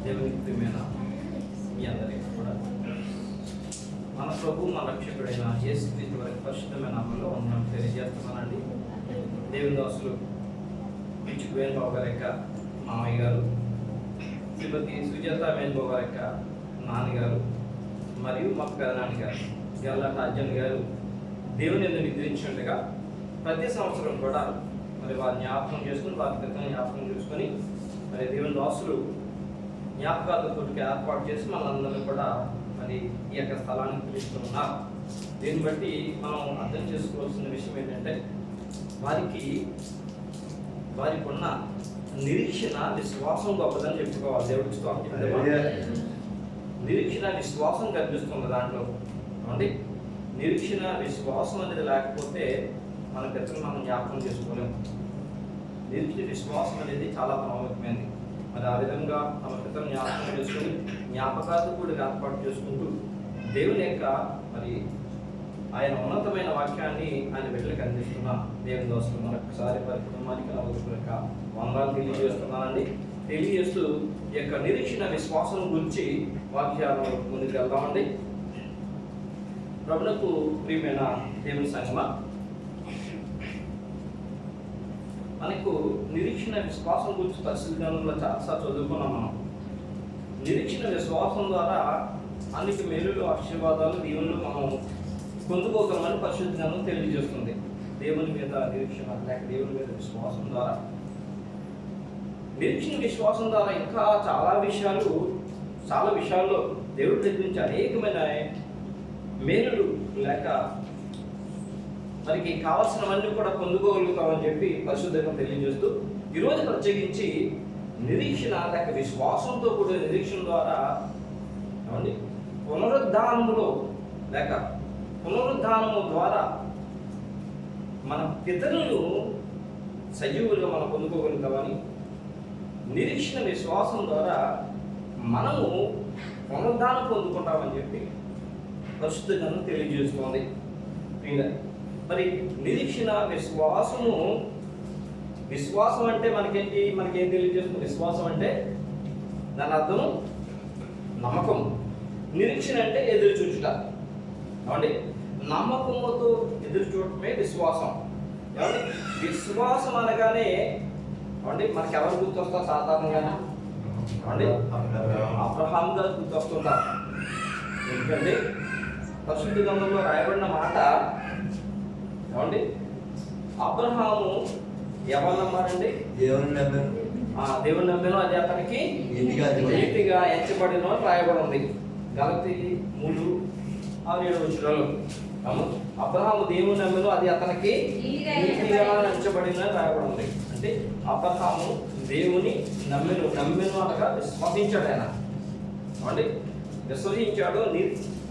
దేవునికి ప్రియమైన మీ అందరికీ కూడా మన ప్రభు మన రక్షకుడైన యేసుక్రీస్తు వారి పరిశుద్ధమైన నామములో వందనాలు తెలియజేస్తున్నానండి. దేవుని దాసులు పిచ్చి వేణుబాబు గారి యొక్క మామయ్య గారు, శ్రీమతి సుజాత వేణుబాబు గారి యొక్క నాన్నగారు మరియు మా పెదనాన్నగారు గల్లాట అర్జున్ గారు దేవుని ఎందుకు నిద్రించుండగా ప్రతి సంవత్సరం కూడా మరి వారిని జ్ఞాపకం చేసుకుని వారి పిల్లల్ని జ్ఞాపకం చేసుకొని మరి దేవుని దాసులు జ్ఞాపకాలతో కొట్టుకు ఏర్పాటు చేసి మనందరినీ కూడా మరి ఈ యొక్క స్థలానికి పిలుస్తూ ఉన్నారు. దీన్ని బట్టి మనం అర్థం చేసుకోవాల్సిన విషయం ఏంటంటే వారికి ఉన్న నిరీక్షణ విశ్వాసం గొప్పదని చెప్పుకోవాలి. దేవుడికి స్తోత్రం. నిరీక్షణ విశ్వాసం కనిపిస్తుంది దాంట్లో అండి. నిరీక్షణ విశ్వాసం అనేది లేకపోతే మన పితరులు మనం జ్ఞాపకం చేసుకోలేము. నిరీక్షణ విశ్వాసం అనేది చాలా ప్రాముఖ్యమైనది. మరి ఆ విధంగా మన పితరులు జ్ఞాపకం చేసుకొని జ్ఞాపకాలతో కూడా ఏర్పాటు చేసుకుంటూ దేవుని యొక్క మరి ఆయన ఉన్నతమైన వాక్యాన్ని ఆయన బిడ్డలకు అందిస్తున్న దేవుని దోస్తులు మరొకసారి వారి కుటుంబానికి నలుగురు యొక్క వందనాలు తెలియజేస్తున్నానండి. తెలియజేస్తూ ఈ యొక్క నిరీక్షణ విశ్వాసం గురించి వాక్యాలు ముందుకు వెళ్దామండి. ప్రభువుకు ప్రియమైన దేవుని సంగమా, మనకు నిరీక్షణ విశ్వాసం గురించి పరిశుద్ధంలో చాలాసార్లు చదువుకున్నాం. మనం నిరీక్షణ విశ్వాసం ద్వారా అన్నిటి మేలులు ఆశీర్వాదాలు దీవులు మనం పొందుకోగలమని పరిశుద్ధంగా తెలియజేస్తుంది. దేవుని మీద నిరీక్షణ లేక దేవుని మీద విశ్వాసం ద్వారా, నిరీక్షణ విశ్వాసం ద్వారా ఇంకా చాలా విషయాల్లో దేవుడి దగ్గర నుంచి అనేకమైన మేలులు లేక మనకి కావాల్సినవన్నీ కూడా పొందుకోగలుగుతామని చెప్పి పరిశుద్ధంగా తెలియజేస్తూ ఈరోజు ప్రత్యేకించి నిరీక్షణ లేక విశ్వాసంతో కూడిన నిరీక్షణ ద్వారా పునరుద్ధానము ద్వారా మన పితరులను సజీవులుగా మనం పొందుకోగలుగుతామని, నిరీక్షణ విశ్వాసం ద్వారా మనము పునరుద్ధానం పొందుకుంటామని చెప్పి పరిశుద్ధంగా తెలియజేస్తోంది. మరి నిరీక్షణ విశ్వాసం అంటే మనకేం తెలియజేస్తుంది? విశ్వాసం అంటే దాని అర్థం నమ్మకం. నిరీక్షణ అంటే ఎదురు చూచుట ఏమండి. నమ్మకంతో ఎదురు చూడటమే విశ్వాసం. ఏమండి, విశ్వాసం అనగానే ఏమండి మనకి ఎవరు గుర్తొస్తారు? సాధారణంగానే ఏమండి అబ్రహాం గారు గుర్తొస్తుంటారు. ఎందుకంటే పరిశుద్ధ గ్రంథంలో రాయబడిన మాట ఏమండి, అబ్రహాము ఎవరు నమ్మారండి? దేవుని నమ్మాను, అది అతనికి నీతిగా ఎంచబడిన రాయబడి ఉంది. గలతీ 3:6-7 అబ్రహాము దేవుని నమ్మాను, అది అతనికి నీతిగా ఎంచబడిన రాయబడి ఉంది. అంటే అబ్రహాము దేవుని నమ్మెను అనగా విశ్వసించాడు. ఆయన ఏమండి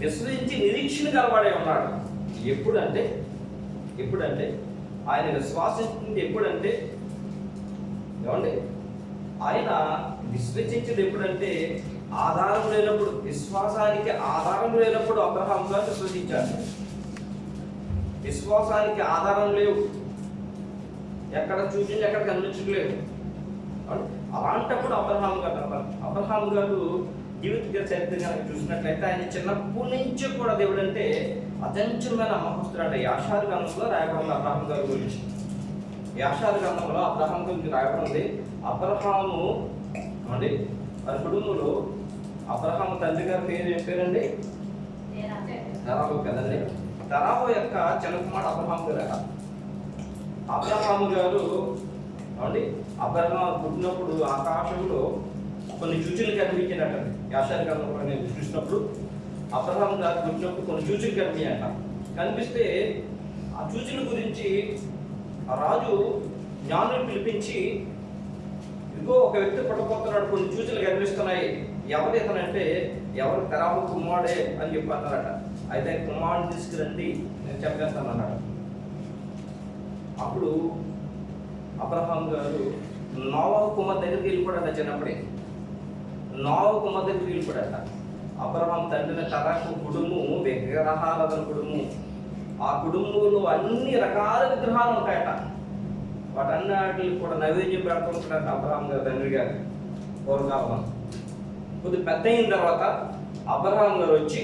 విశ్వసించి నిరీక్షణ కలవాడే ఉన్నాడు. ఎప్పుడంటే ఆయన విశ్వాసించింది ఎప్పుడంటే ఏమండి, ఆయన విశ్వసించింది ఎప్పుడంటే ఆధారం లేనప్పుడు, విశ్వాసానికి ఆధారం లేనప్పుడు అబ్రహాం గారు విశ్వసించాడు. విశ్వాసానికి ఆధారం లేవు, ఎక్కడ చూసింది ఎక్కడ కనిపించట్లేదు. అలాంటప్పుడు అబ్రహాం గారు జీవిత చరిత్ర కనుక చూసినట్లయితే ఆయన చిన్నప్పటి నుంచి కూడా దేవుడు అంటే అచంచలమైన నమ్మకస్తుడు. యాషారు గ్రంథంలో రాయబడింది అబ్రహాం గారి గురించి. యాషారు గ్రంథంలో అబ్రహాం గురించి రాయబడింది. అబ్రహాము అండి వారి కుటుంబంలో అబ్రహాము తండ్రి గారి పేరు ఏం పేరండి? తరాహు కదండి. తరాహు యొక్క చిన్న కుమారుడు అబ్రహాం గారు. అబ్రహాము గారు అండి అబ్రహాం పుట్టినప్పుడు ఆకాశంలో కొన్ని సూచనలు కనిపించినట్టండి. యాషారు గ్రంథంలో నేను చూసినప్పుడు అబ్రహాం గారు పుట్టినప్పుడు కొన్ని సూచనలు కనిపించాయంట. కనిపిస్తే ఆ సూచనల గురించి ఆ రాజు జ్ఞానులు పిలిపించి, ఇదిగో ఒక వ్యక్తి పుట్టబోతున్నాడు, కొన్ని సూచనలు కనిపిస్తున్నాయి, ఎవరు ఇతనంటే ఎవరు తరాహు కుమారుడే అని చెప్పి అన్నారట. అయితే కుమారుడిని తీసుకురండి, నేను చెప్పేస్తాను అన్నాడు. అప్పుడు అబ్రహాం గారు నోవాహు కుమార్ దగ్గరికి వెళ్ళిపోయాడట. చిన్నప్పుడే నోవాహు కుమార్ దగ్గరికి వెళ్ళిపోయాడట. అబ్రహాం తండ్రిన తరాహు కుటుంబం విగ్రహారాధన కుటుంబం. ఆ కుటుంబంలో అన్ని రకాల విగ్రహాలు ఉంటాయట. వాటన్నిటికి కూడా నైవేద్యం పెడుతుంటాడట అబ్రహాం గారు తండ్రి గారు పూర్వకాలం. కొద్ది పెద్ద అయిన తర్వాత అబ్రహాం గారు వచ్చి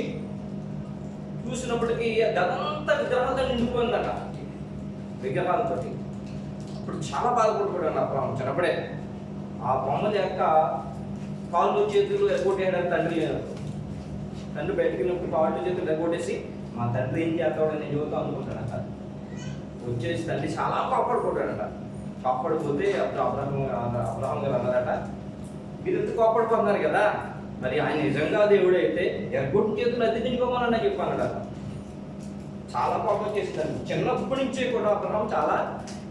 చూసినప్పటికీ గదంతా విగ్రహాలతో నిండిపోయిందట, విగ్రహాలతో. ఇప్పుడు చాలా బాధపడిపోయాడు అబ్రహాం చిన్నప్పుడే. ఆ బొమ్మల యొక్క కాళ్ళు చేతులు ఎగ్గొట్టేయడానికి తండ్రి లేదు. తండ్రి బయటకు వెళ్ళినప్పుడు కాళ్ళు చేతులు ఎగ్గొట్టేసి మా తండ్రి ఏం చేస్తాడో నేను చెబుతా అనుకుంటాడట. వచ్చేసి తండ్రి చాలా కోపడిపోతాడట. కోపడిపోతే అప్పుడు అబ్రహాం గారు అన్నారట, మీరు ఎందుకు కోపడిపోతున్నారు కదా, మరి ఆయన నిజంగా దేవుడు అయితే ఎగ్గొట్టు చేతులు అద్దెకించుకోమని చెప్పానట. చాలా కోపం చేసిందండి. చిన్నప్పటి నుంచే కూడా అబ్రహాం చాలా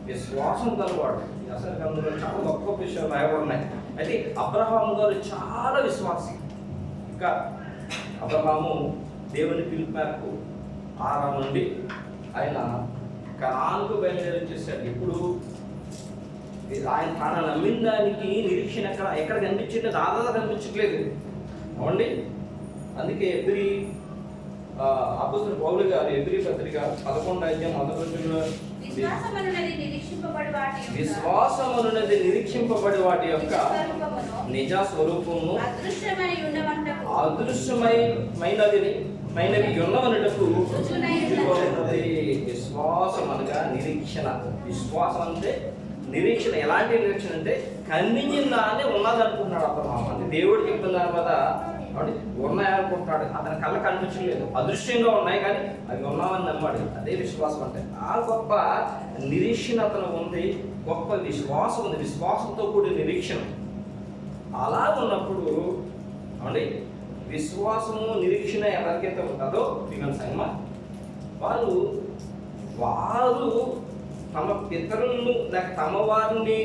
విశ్వాసం కలవాడు. అసలు అందులో చాలా గొప్ప విషయాలు రాయబడినాయి. అయితే అబ్రహాం గారు చాలా విశ్వాసి. ఇంకా అబ్రహాము దేవుని పిలుపు మేరకు ఆరాం నుండి ఆయన కనానుకు బయలుదేరి వచ్చేసాడు. ఇప్పుడు ఆయన తాను నమ్మిన దానికి నిరీక్షణ ఎక్కడ కనిపించింది, దాదాపు కనిపించట్లేదు. అవునండి. అందుకే అపోస్తలుడైన పౌలు గారు ఎబ్రీ పత్రిక 11:1 విశ్వాసమనున్నది నిరీక్షింపబడి వాటి యొక్క నిజ స్వరూపము అదృశ్యమైనవి ఉన్నవనుటకు విశ్వాసం అనగా నిరీక్షణ. విశ్వాసం అంటే నిరీక్షణ. ఎలాంటి నిరీక్షణ అంటే కనిపించిన దాన్ని ఉన్నదనుకుంటున్నాడు అబ్రహాం. అంటే దేవుడు చెప్పిన దాని మీద ఉన్నాయనుకుంటున్నాడు. అతని కళ్ళ కనిపించలేదు, అదృశ్యంగా ఉన్నాయి కానీ అవి ఉన్నామని నమ్మాడు. అదే విశ్వాసం అంటే. ఆ గొప్ప నిరీక్షణ అతను ఉంది, గొప్ప విశ్వాసం ఉంది, విశ్వాసంతో కూడిన నిరీక్షణ. అలా ఉన్నప్పుడు అవునండి, విశ్వాసము నిరీక్షణ ఎవరికైతే ఉంటుందో శ్రీమన్ సంగమ వారు తమ పితరులను లేక తమ వారిని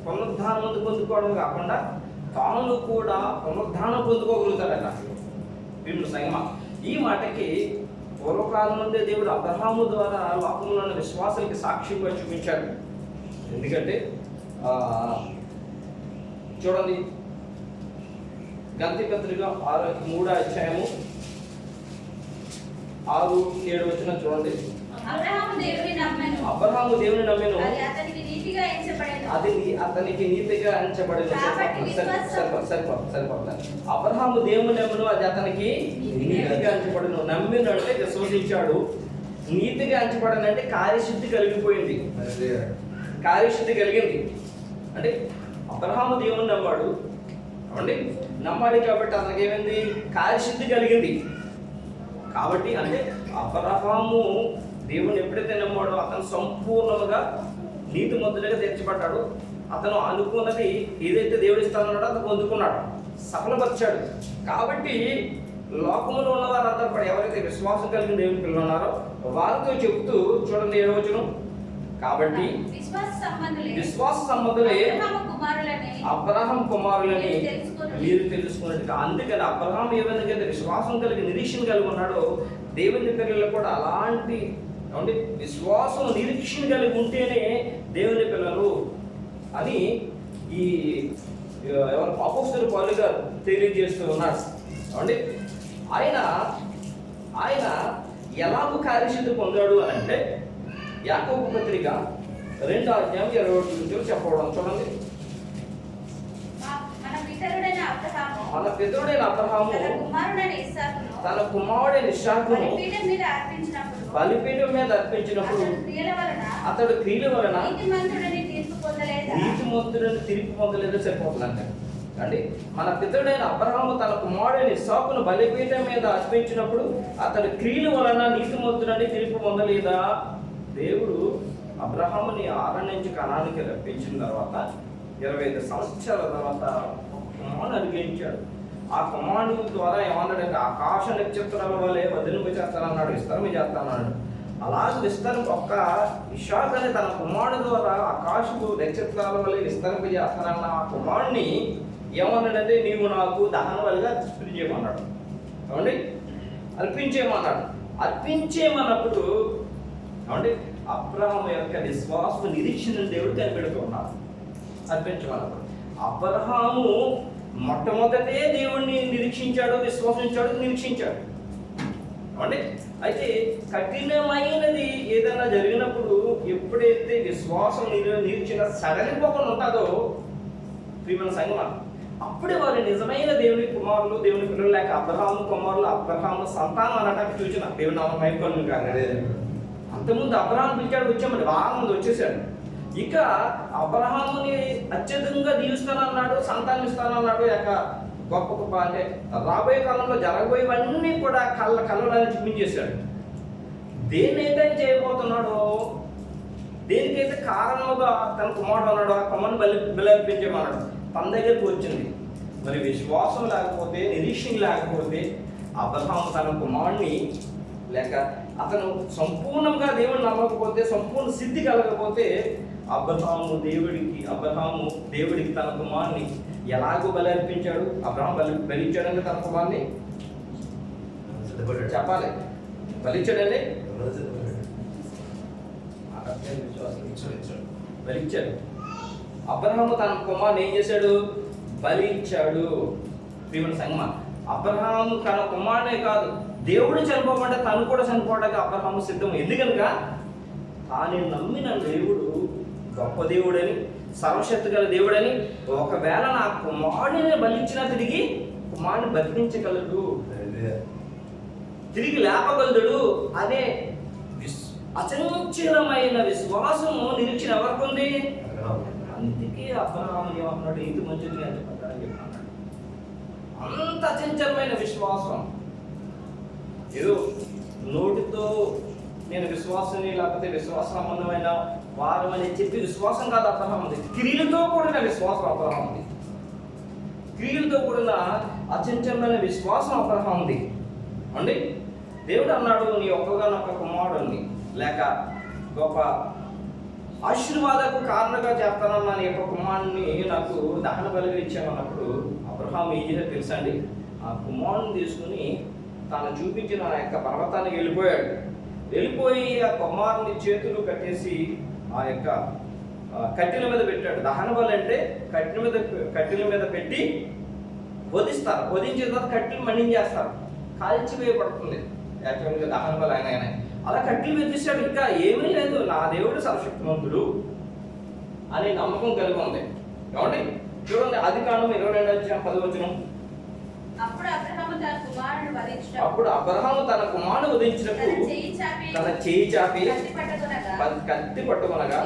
పునరుద్ధానం పొందుకోవడం కాకుండా తాను కూడా పునరుద్ధానం పొందుకోగలుగుతాడట వీళ్ళు సంగమ. ఈ మాటకి పూర్వకాలం నుండే దేవుడు అబ్రహాము ద్వారా లోకంలో ఉన్న విశ్వాసానికి సాక్ష్యంగా చూపించాడు. ఎందుకంటే చూడండి, గంతి పత్రిక 3:6-7 చూడండి. అబ్రహాము దేవుని నమ్మెను, అది అతనికి నీతిగా ఎంచబడెను. సరిపోతుంది. అబ్రహాము దేవుని నమ్మెను, అది అతనికి నీతిగా ఎంచబడెను. నమ్మిన అంటే విశ్వసించాడు. నీతిగా ఎంచబడనంటే కార్యశుద్ధి కలిగిపోయింది. కార్యశుద్ధి కలిగింది అంటే అబ్రహాము దేవుని నమ్మాడు. అవునండి, నమ్మాడు కాబట్టి అతనికి ఏమైంది, కార్యశుద్ధి కలిగింది. కాబట్టి అంటే అబ్రహాము దేవుని ఎప్పుడైతే నమ్మాడో అతను సంపూర్ణంగా నీతిమంతుడిగా తీర్చబడ్డాడు. అతను అనుకున్నది ఏదైతే దేవుడు ఇస్తానన్నాడో అతను పొందుకున్నాడు, సఫలపరిచాడు. కాబట్టి లోకంలో ఉన్న వారంతా కూడా ఎవరైతే విశ్వాసం కలిగిన దేవుని పిల్లలు ఉన్నారో వారితో చెబుతూ చూడండి 7వ వచనం. కాబట్టి విశ్వాస సంబంధులే అబ్రహాం కుమారులని మీరు తెలుసుకున్నట్టుగా. అందుకని అబ్రహాం ఏమైనా విశ్వాసం కలిగి నిరీక్షణ కలిగి ఉన్నాడో దేవుని పిల్లలు కూడా అలాంటి విశ్వాసం నిరీక్షణ కలిగి ఉంటేనే దేవుని పిల్లలు అని ఈ అపోస్తలుడైన పౌలు గారు తెలియజేస్తూ ఉన్నాడు. అవునండి, ఆయన ఎలాగూ కార్యసిద్ధి పొందాడు అని అంటే యాకోబు పత్రిక 2:21 చెప్పడం చూడండి. మన పితరుడైన అబ్రహాము తన కుమారుడైన ఇస్సాకును బలిపీఠం మీద అర్పించినప్పుడు అతడు క్రియల వలన నీతిమంతుడని తీర్పు పొందలేదో సరిపోతుందంటే అండి. మన పితరుడైన అబ్రహాము తన కుమారుడైన ఇస్సాకును బలిపీఠం మీద అర్పించినప్పుడు అతడు క్రియల వలన నీతిమంతుడని తీర్పు పొందలేదా? దేవుడు అబ్రహాముని ఆరణ్యం నుంచి కనానికి రప్పించిన తర్వాత 25 సంవత్సరాల తర్వాత కుమారుని అనుగ్రహించాడు. ఆ కుమారుని ద్వారా ఏమన్నాడంటే ఆకాశ నక్షత్రాల వల్లే వదిలింపు చేస్తానన్నాడు, విస్తరణ చేస్తానన్నాడు. అలాగే విస్తరణ ఒక్క ఇషాక్ అనే తన కుమారుడు ద్వారా ఆకాశపు నక్షత్రాల వల్లే విస్తరింప చేస్తానన్న ఆ కుమారుని ఏమన్నాడంటే నీవు నాకు దహన వల్లిగా చేయమన్నాడు. ఏమండి, అర్పించేయమన్నాడు. అర్పించేయమన్నప్పుడు ఏమండి అబ్రహాము యొక్క విశ్వాసం నిరీక్షణ దేవుడు కనిపెడుతూ ఉన్నాడు. అర్పించమన్నప్పుడు అబ్రహాము మొట్టమొదటే దేవుణ్ణి నిరీక్షించాడు, విశ్వసించాడు, నిరీక్షించాడు. అంటే అయితే కఠినమైనది ఏదైనా జరిగినప్పుడు ఎప్పుడైతే విశ్వాసం నిరీక్షణ సడలిపోకుండా ఉంటుందో ప్రియమైన సంగమా అప్పుడే వారు నిజమైన దేవుని కుమారులు, దేవుని పిల్లలు, లేక అబ్రహాము కుమారులు, అబ్రహాము సంతానం అనడానికి చూసిన దేవుని నామం మైకొల్లు కాదు. అంతకుముందు అబ్రహాం పిలిచాడు, వచ్చామని బాగా ముందు వచ్చేసాడు. ఇక అబ్రహాముని అత్యధికంగా దీవిస్తానన్నాడు, సంతానం ఇస్తానన్నాడు. ఇక గొప్ప గొప్ప అంటే రాబోయే కాలంలో జరగబోయేవన్నీ కూడా కళ్ళని చూపించేశాడు. దేన్నైతే చేయబోతున్నాడో, దేనికైతే కారణముగా తన కుమారుడు అన్నాడు, ఆ కుమారుని బలర్పించమన్నాడు. తన దగ్గరకు వచ్చింది. మరి విశ్వాసం లేకపోతే, నిరీక్షణ లేకపోతే అబ్రహాము తన కుమారుని, లేక అతను సంపూర్ణంగా దేవుడిని నమ్మకపోతే, సంపూర్ణ సిద్ధి కలగకపోతే అబ్రహాము దేవుడికి తన కుమారుని ఎలాగో బలర్పించాడు. అబ్రహాం బలిచ్చాడంటే తన కుమారుని చెప్పాలి, బలిచ్చాడండి, బలిచ్చాడు. అబ్రహాము తన కుమారుని ఏం చేశాడు? బలి ఇచ్చాడు. ప్రియమైన సంగమా, అబ్రహాము తన కుమారుడే కాదు, దేవుడు చనిపోమంటే తను కూడా చనిపోవడానికి అబ్రహాము సిద్ధం. ఎందుకనగా తాను నమ్మిన దేవుడు గొప్ప దేవుడని, సర్వశక్తి గల దేవుడని, ఒకవేళ నా కుమారుడిని బలిచ్చినా తిరిగి కుమారుడిని బతికించగలడు, తిరిగి లేపగలడు అనే అచంచలమైన విశ్వాసము నిరీక్షణ ఎవరికి ఉంది? అందుకే అబ్రహాము ఏమన్నాడు? ఇంటి మంచిది అని చెప్పాడని చెప్పాడు. అంత అచంచలమైన విశ్వాసం. ఏదో నోటితో నేను విశ్వాసాన్ని, లేకపోతే విశ్వాస సంబంధమైన వారం అని చెప్పి విశ్వాసం కాదు అబ్రహాముది. క్రియలతో కూడిన విశ్వాసం అబ్రహాముది. క్రియలతో కూడిన అచంచలమైన విశ్వాసం అబ్రహాముది అండి. దేవుడు అన్నాడు, నీ ఒక్కగానొక్క కుమారుడిని, లేక గొప్ప ఆశీర్వాదకు కారణంగా చేస్తానన్నా నీ యొక్క కుమారుడిని నాకు దహన బలిగా ఇచ్చాను అన్నప్పుడు అబ్రహాం ఏం చేశాడో తెలుసా అండి? ఆ కుమారుడిని తీసుకుని తాను చూపించిన ఆ యొక్క పర్వతానికి వెళ్ళిపోయి ఆ కుమారుని చేతులు కట్టేసి ఆ యొక్క కట్టెల మీద పెట్టాడు. దహన బలి అంటే కట్టెల మీద పెట్టి వధిస్తారు. వధించిన తర్వాత కట్టెలు మండించేస్తారు, కాల్చివేయబడుతుంది. యాక్చువల్గా దహన బలి ఆయన అలా కట్టెలు వెతిస్తాడు. ఇంకా ఏమీ లేదు, నా దేవుడు సర్వశక్తిమంతుడు అనే నమ్మకం కలిగి ఉంది. ఏమండి చూడండి, ఆదికాండం 22:10. అప్పుడు అబ్రహాము తన కుమారుని వధించినప్పుడు తన చేయి చాపి కత్తి పట్టుకొనగా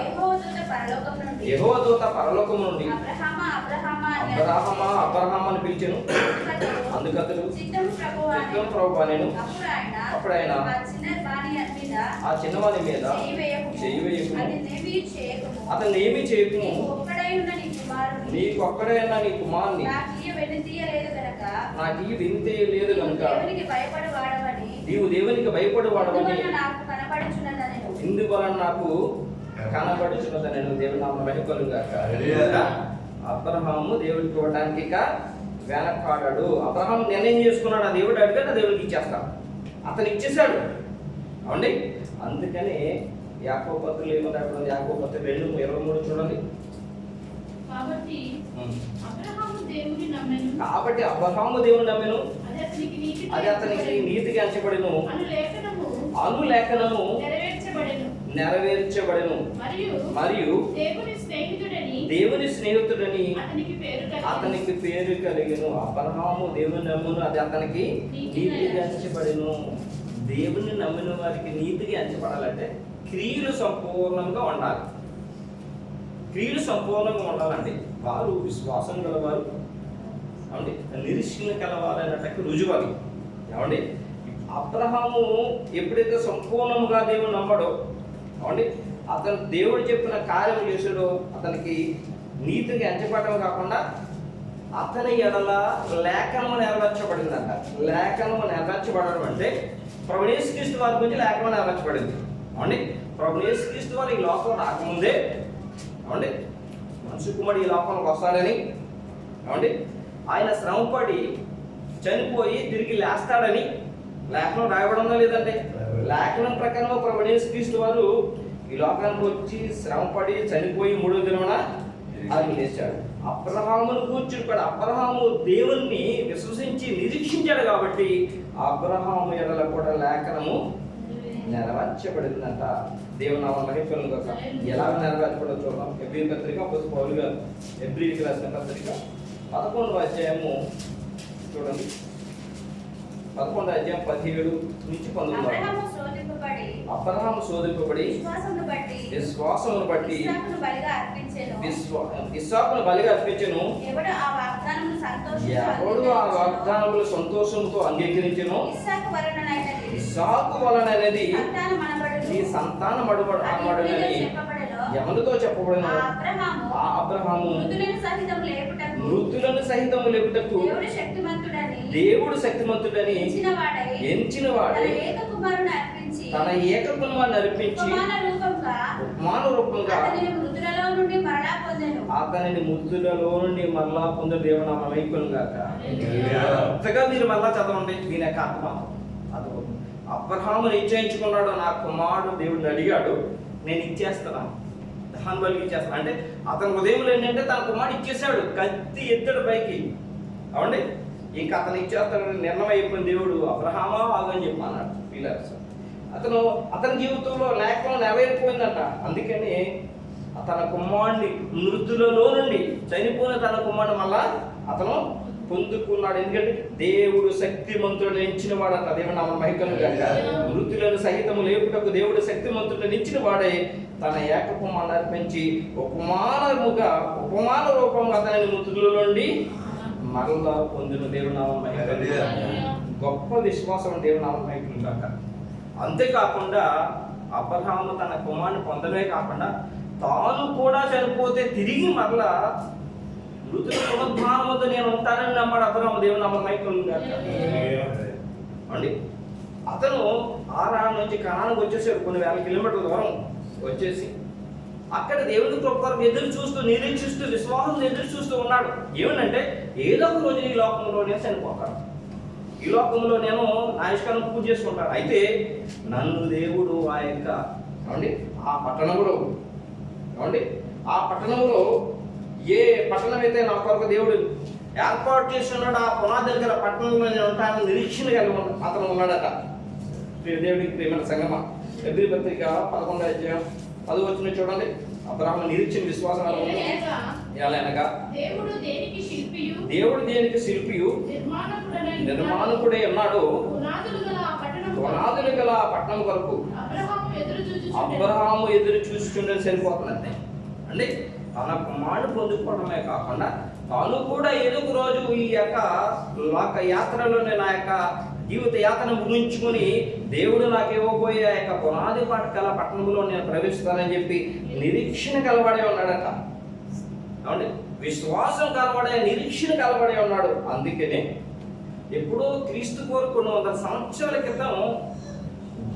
యెహోవా దూత పరలోకం నుండి అబ్రహాము అని పిలిచెను. అందుకతడు చిత్తం ప్రభువా నేను. అప్పుడు ఆయన ఆ చిన్నవాని మీద చెయ్యి వేయకుము, అతను ఏమీ చేయకుము, నీకొక్కడైనా నీ కుమారుని నాకు ఈ వింతే లేదు కనుక నీవు దేవునికి భయపడవాడవని ఇందువలన నాకు కనబడుచున్నదని నేను దేవుని నామమున మహిమకలుగాక. అబ్రహాము దేవుడికి ఇవ్వడానికి ఇక వెనకాడాడు. అబ్రహాం నిర్ణయం చేసుకున్నాడు, ఆ దేవుడు అడిగాడు, ఆ దేవుడికి ఇచ్చేస్తాడు. అతను ఇచ్చేశాడు అవండి. అందుకని యాకోబు పత్రికలో ఏమన్నాడు? యాకోబు పత్రిక 2:23 చూడండి. కాబట్టి అబ్రహాము దేవుని నమ్మెను, అది అతనికి నీతిగా ఎంచబడెను, అనులేఖనము నెరవేర్చబడెను, మరియు దేవుని స్నేహితుడని అతనికి పేరు కలిగెను. అబ్రహాము దేవుని నమ్మును, అది అతనికి నీతిగా ఎంచబడెను. దేవుని నమ్మిన వారికి నీతిగా ఎంచబడాలంటే క్రియలు సంపూర్ణంగా ఉండాలి. క్రియలు సంపూర్ణంగా ఉండాలండి. వారు విశ్వాసం గలవారు ఏమండి, నిరీక్షణ కలవాలన్నట్టు రుజువాలి. ఏమండి, అబ్రహాము ఎప్పుడైతే సంపూర్ణంగా దేవుడు నమ్మడో ఏమండి, అతను దేవుడు చెప్పిన కార్యం చేసాడో అతనికి నీతిగా ఎంచబడడం కాకుండా అతని ఎడల లేఖనము నెరవేర్చబడిందంట. లేఖనము నెరవేర్చబడడం అంటే ప్రభువు యేసుక్రీస్తు వారి గురించి లేఖనం నెరవేర్చబడింది. ఏమండి, ప్రభువు యేసుక్రీస్తు వారు ఈ లోకంలో రాకముందే ఏమండి మనిషి కుమారుడు ఈ లోకంలోకి వస్తాడని, ఏమండి ఆయన శ్రమపడి చనిపోయి తిరిగి లేస్తాడని లేఖనం రాయబడంలో లేదంటే లేఖనం ప్రకారం ప్రభువు యేసుక్రీస్తు వారు ఈ లోకానికి వచ్చి శ్రమపడి చనిపోయి 3వ దినమున ఆయన లేచాడు. అబ్రహామును కూర్చుని కూడా అబ్రహాము దేవుణ్ణి విశ్వసించి నిరీక్షించాడు కాబట్టి అబ్రహాము ఎడల కూడా లేఖనము నెరవేర్చబడిందంట. దేవుని నామమున మహిమ ఎలా నెరవేర్చబడో చూద్దాం. ఎబ్రీ పత్రిక అపోస్తలుడు పౌలు గారు ఎబ్రీకి రాసిన పత్రిక 11వ అధ్యాయము చూడండి, 11వ అధ్యాయం 17 నుంచి 19. అబ్రహాము శోధింపబడి విశ్వాసమును బట్టి ఇస్సాకును బలిగా అర్పించెను. ఎవడు ఆ వాగ్దానములు సంతోషంతో అంగీకరించెను, ఇస్సాకు వలననేది నీ సంతాన మడుబడని ఎవరితో చెప్పబడిన ఆ అబ్రహాము మృతులను సహితము లేపుటకు దేవుడు శక్తిమంతుడని ఎంచిన వాడే తన ఏక కుమారుని అర్పించి ఉపమాన రూపంగా అతనిని మృతులలో నుండి మరలా పొందు దేవునామ వైకులను గాక. అంతగా మీరు మరలా చదవండి. దీని యొక్క అర్థం అది అబ్రహాము నిశ్చయించుకున్నాడు, నా కుమారుడు దేవుడిని అడిగాడు, నేను ఇచ్చేస్తాను, దాని బలికి ఇచ్చేస్తాను అంటే అతని ఉదయంలో ఏంటంటే తన కుమారుడు ఇచ్చేసాడు, కత్తి ఎత్తాడు పైకి. అవండి ఇంకా అతను ఇచ్చేస్తాడని నిర్ణయం అయిపోయిన దేవుడు అబ్రహామా ఆగని చెప్పి అన్నాడు. ఫీలర్స్ అతని జీవితంలో లేఖనం నెరవేరిపోయిందంట. అందుకని తన కుమారుడిని మృతులలో నుండి చనిపోయిన తన కుమారుడు మళ్ళా అతను పొందుకున్నాడు. ఎందుకంటే దేవుడు శక్తిమంతుడు ఎంచిన వాడంట. దేవుడు నామ మహికను గాక. మృతులను సహితము లేపుటకు దేవుడు శక్తిమంతుడు ఎంచిన వాడే తన ఏక కుమారుని అర్పించి ఉపమాన రూపంగా అతని మృతుల నుండి మరలా పొందిన దేవుడు నామ మహికను గాక. గొప్ప విశ్వాసం దేవుడు నామ మహికను గాక. అంతేకాకుండా అబ్రహాము తన కుమారుని పొందడమే కాకుండా తాను కూడా చనిపోతే తిరిగి మరలా మృతుల పునరుద్ధానముతో నేను ఉంటానని నమ్మాడు అబ్రహాము. దేవుని నామ మహిమ గాక. అండి అతను ఆరాం నుంచి కనానికి వచ్చేసాడు, కొన్ని వేల కిలోమీటర్ల దూరం వచ్చేసి అక్కడ దేవుని కృప కొరకు ఎదురు చూస్తూ నిరీక్షిస్తూ విశ్వాసం ఎదురు చూస్తూ ఉన్నాడు. ఏమనంటే ఏదో ఒక రోజు ఈ లోకంలో నేను చనిపోతాను, ఈ లోకంలో నేను నా ఇష్టాన్ని పూజ చేసుకుంటాను. అయితే నన్ను దేవుడు ఆ యొక్క ఆ పట్టణంలో ఏ పట్టణం అయితే నా కొరకు దేవుడు ఏర్పాటు చేస్తున్నాడు, ఆ పునాది దగ్గర పట్టణంలో నేను ఉంటానని నిరీక్షణ కలిగి అతను ఉన్నాడట. దేవుడికి ప్రేమ సంగమ. ఎబ్రీ పత్రిక 11వ అధ్యాయం 10వ వచనం చూడండి. అబ్రహాము నిరీక్షణ విశ్వాసం ఎలాగనగా దేవుడు దేనికి శిల్పియు నిర్మాణకుడే ఉన్నాడు. పునాదులు గల పట్టణం కొరకు అబ్రహాము ఎదురు చూస్తుండే సరిపోతుందంటే అంటే తన కుమారుడు పొందుకోవడమే కాకుండా తాను కూడా ఏదో ఒక రోజు ఈ యొక్క లోక యాత్రలోనే నా యొక్క జీవిత యాత్ర ముగించుకొని దేవుడు నాకు ఇవ్వబోయే ఆ యొక్క పునాది గల పట్టణంలో నేను ప్రవేశిస్తానని చెప్పి నిరీక్షణ కలబడే ఉన్నాడట. అవునండి, విశ్వాసం కలబడే నిరీక్షణ కలబడే ఉన్నాడు. అందుకనే ఎప్పుడో క్రీస్తు కోరు 100 సంవత్సరాల క్రితం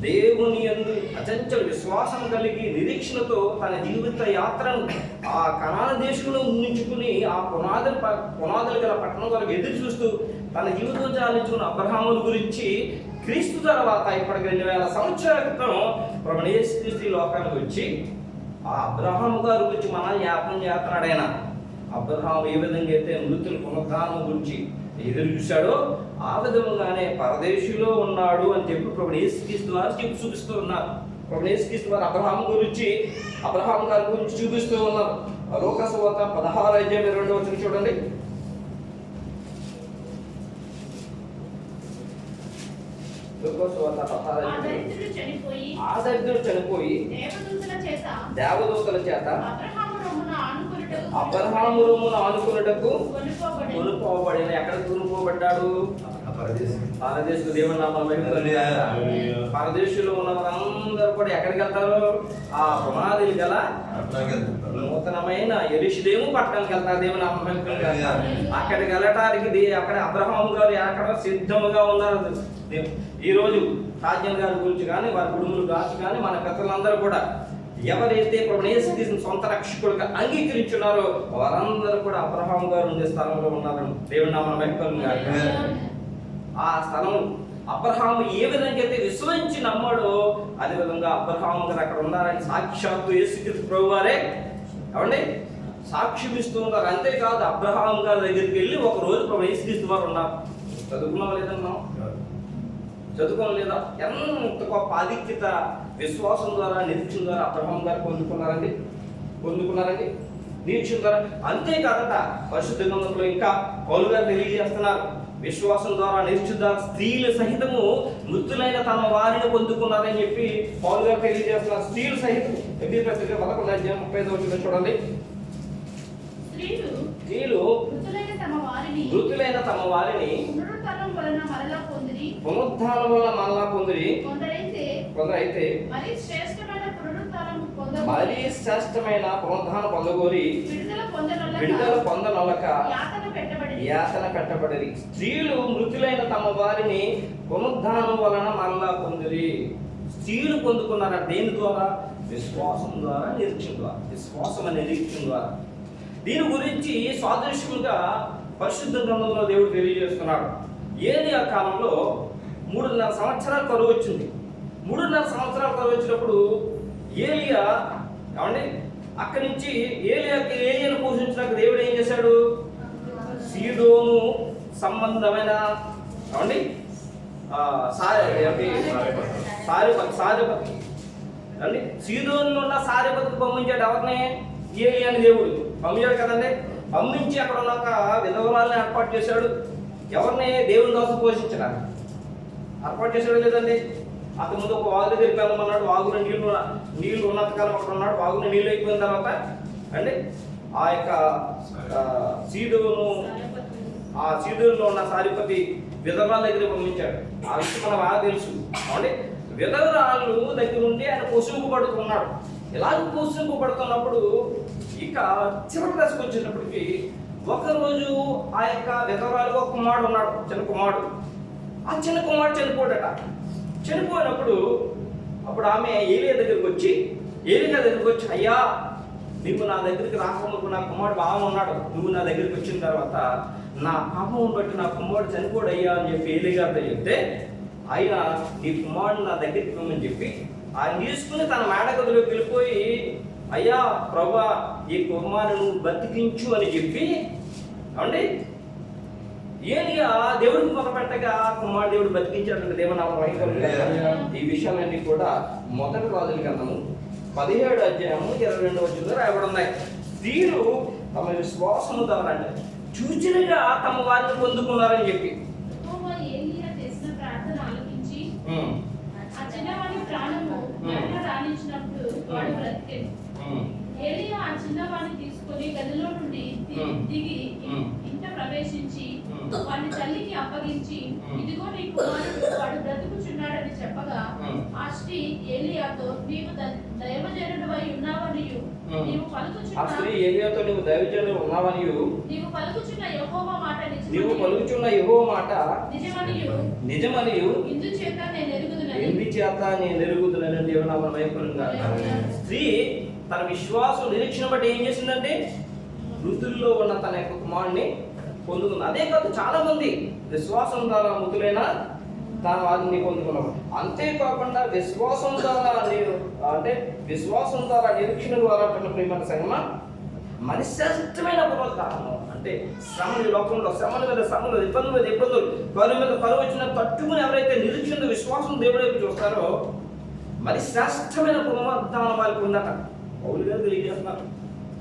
దేవుని యందు అచంచల విశ్వాసం కలిగి నిరీక్షణతో తన జీవిత యాత్రను ఆ కనాన దేశంలో ఉంచుకుని ఆ పునాదులు గల పట్టణం వరకు ఎదురు చూస్తూ తన జీవితం చాలించుకున్న అబ్రహాముల గురించి క్రీస్తు తర్వాత ఇప్పటికి 2000 సంవత్సరాల క్రితం ప్రభువైన యేసుక్రీస్తు ఈ లోకానికి వచ్చి ఆ అబ్రహాము గారి గురించి మన జ్ఞాపకం చేస్తున్నాడు. ఆయన అబ్రహాము ఏ విధంగా అయితే మృతుల పునరుద్ధానం గురించి ఎదురు చూశాడో ఆ విధంగానే పరదేశిలో ఉన్నాడు అని చెప్పి ప్రభువైన యేసుక్రీస్తు వారు చూపిస్తూ ఉన్నారు. ప్రభువైన యేసుక్రీస్తు వారు అబ్రహాము గారి గురించి చూపిస్తూ ఉన్నారు. లూకా సువార్త 16:22 చూడండి. ఆ దరిద్రుడు చనిపోయి దేవదూతల చేత అబ్రహాము రొమ్మున ఆనుకున్నటకు కొనుక్కోబడిన. ఎక్కడ కొనుక్కోబడ్డాడు? పరదేశు. దేవుని నామమున మహిమ కలుగుగాక. పరదేశంలో ఉన్న వారందరూ కూడా ఎక్కడికి వెళ్తారు? ఆ పునాదులు గల నూతనమైన యెరూషలేము పట్టణానికి వెళ్తారు. దేవుని నామమున మహిమ కలుగుగాక. అక్కడికి వెళ్ళటానికి అక్కడ అబ్రహాము గారు ఎక్కడ సిద్ధముగా ఉన్నారు. ఈ రోజు రాజ్యం గారి గురించి కానీ వారి కుటుంబం గాచి కానీ మన పెద్దలందరూ కూడా ఎవరైతే ప్రభువైన యేసుక్రీస్తుని సొంత రక్షకుడిగా అంగీకరించున్నారో వారందరూ కూడా అబ్రహాము గారు ఉండే స్థలంలో ఉన్నారు. దేవుని నామమున మహిమ కలుగుగాక. ఆ స్థలం అబ్రహాము ఏ విధంగా అయితే విశ్వసించి నమ్మాడో అదే విధంగా అబ్రహాము గారు అక్కడ ఉన్నారని సాక్షాత్తు యేసుక్రీస్తు ప్రభువారే ఏమండి సాక్ష్యం ఇస్తూ ఉన్నారు. అంతేకాదు అబ్రహాము గారి దగ్గరికి వెళ్ళి ఒక రోజు ప్రభువైన యేసుక్రీస్తు వారు ఉన్నారు. చదువుకున్నాం లేదన్నా? చదువుకోవడం లేదా? ఎంత గొప్ప ఆధిక్యత విశ్వాసం ద్వారా నిరీక్షణ ద్వారా అబ్రహాము గారు పొందుకున్నారండి. నిరీక్షణ ద్వారా. అంతేకాదట పరిశుద్ధ గ్రంథంలో ఇంకా పౌలు గారు తెలియజేస్తున్నారు, విశ్వాసం ద్వారా నిరీక్షణ ద్వారా స్త్రీలు సహితము మృతులైన తమ వారిని పొందుకున్నారని చెప్పి పౌలు గారు తెలియజేస్తున్నారు. స్త్రీలు సహితం 11:35 చూడండి. స్త్రీలు మృతులైన తమ వారిని పునరుత్థానం వలన మరలా పొందిరి. కొందరైతే మరీ శ్రేష్టమైన పునరుత్థానం పొందగోరి విడుదల పొందనొల్లక యాతన పెట్టబడిరి. స్త్రీలు మృతులైన తమ వారిని పునరుత్థానం వలన మరలా పొందిరి. స్త్రీలు పొందుకున్నారా? దేని ద్వారా? విశ్వాసం ద్వారా, నిరీక్షణ ద్వారా. విశ్వాసం అనే నిరీక్షణ ద్వారా. దీని గురించి సాదృశ్యముగా పరిశుద్ధ గ్రంథంలో దేవుడు తెలియజేస్తున్నాడు. ఏలియా కాలంలో 3.5 సంవత్సరాలు కరువు వచ్చింది. 3.5 సంవత్సరాలు కరువు వచ్చినప్పుడు ఏలియా అక్కడి నుంచి ఏలియాను పోషించడానికి దేవుడు ఏం చేశాడు? సీదోను సంబంధమైన సారెపతి అండి, సీదోనులో ఉన్న సారెపతికి పంపించాడు. ఎవరిని? ఏలియాని దేవుడు పంపించాడు కదండి. పంపించి అక్కడ ఉన్న ఒక విధవరాలను ఏర్పాటు చేశాడు. ఎవరిని? దేవుని కోసం పోషించడానికి ఏర్పాటు చేశాడు లేదండి. అతని ముందు ఒక వాగు దగ్గరికి వెళ్ళమన్నాడు. వాగులో నీళ్లు ఉన్నంతకాలం అక్కడ ఉన్నాడు. వాగులో నీళ్ళు అయిపోయిన తర్వాత ఆ యొక్క సీదోనులో ఉన్న సారిపతి విధవరాల దగ్గర పంపించాడు. ఆ విషయం మనకు బాగా తెలుసు. విధవరాళ్ళు దగ్గర ఉండి ఆయన పోషింపబడుతున్నాడు. ఇలా పోషింపబడుతున్నప్పుడు ఇక చివరి దశకు వచ్చేటప్పటికి ఒకరోజు ఆ యొక్క విధవరాలుగా ఒక కుమారుడు ఉన్నాడు, చిన్న కుమారుడు. ఆ చిన్న కుమారుడు చనిపోయాడట. చనిపోయినప్పుడు అప్పుడు ఆమె ఏలియా దగ్గరికి వచ్చి అయ్యా, నువ్వు నా దగ్గరికి రాకముందు నా కుమారుడు బాగా ఉన్నాడు. నువ్వు నా దగ్గరికి వచ్చిన తర్వాత నా పాపం బట్టి నా కుమారుడు చనిపోడు అయ్యా అని చెప్పి ఏలియా గారితో చెప్తే, ఆయన నీ కుమారుడు నా దగ్గరికి పోమని చెప్పి ఆయన తీసుకుని తన మేడగదిలోకి వెళ్ళిపోయి, అయ్యా ప్రభా, ఈ కుమారుడు బతికించు అని చెప్పి ఏలియా దేవుడికి మొదలుపెట్టగా కుమారుడు దేవుడు బతికించాడు. దేవనామ వైకల్యం. ఈ విషయాలన్నీ కూడా మొదటి రాజుల గ్రంథము 17వ అధ్యాయము 22వ వచనంలో రాయబడి ఉన్నాయి. స్త్రీలు తమ విశ్వాసము ద్వారా చూచినగా తమ వారిని పొందుకున్నారని చెప్పి ఏలియా ఆ చిన్నవాడిని తీసుకొని గదిలో నుండి దిగి ఇంట ప్రవేశించి వాడిని తల్లికి అప్పగించి, ఇదిగో నీ కుమారుడు, వాడు బ్రతుకుచున్నాడని చెప్పగా ఆ స్త్రీ ఏలియాతో, నీవు దైవజనుడవై ఉన్నావనియు నీవు పలుకుచున్న యెహోవా మాట నిజమనియు ఇందుచేత నేను ఎరుగుదునని దేవునామమున మహిమపరుగా. స్త్రీ తన విశ్వాసం నిరీక్షణ బట్టి ఏం చేసిందంటే మృతుల్లో ఉన్న తన యొక్క కుమారుడిని పొందుకుంది. అదే కాదు, చాలా మంది విశ్వాసం ద్వారా మృతులైన తన వారిని పొందుకున్నారు. అంతేకాకుండా విశ్వాసం ద్వారా నిరీక్షణ ద్వారా ప్రియమైన సంగమ మనిశ్రేష్టమైన పునరుద్ధానం అంటే శ్రమలు, లోకంలో శ్రమలు మీద శ్రమలు, ఇబ్బందులు మీద ఇబ్బందులు, కరువు మీద కరువు వచ్చిన తట్టుకుని ఎవరైతే నిరీక్షణ విశ్వాసం దేవుడి వైపు చూస్తారో మరి శ్రేష్టమైన పునరుద్ధానం వారికి ఉందట. పౌలు గారు తెలియజేస్తున్నారు.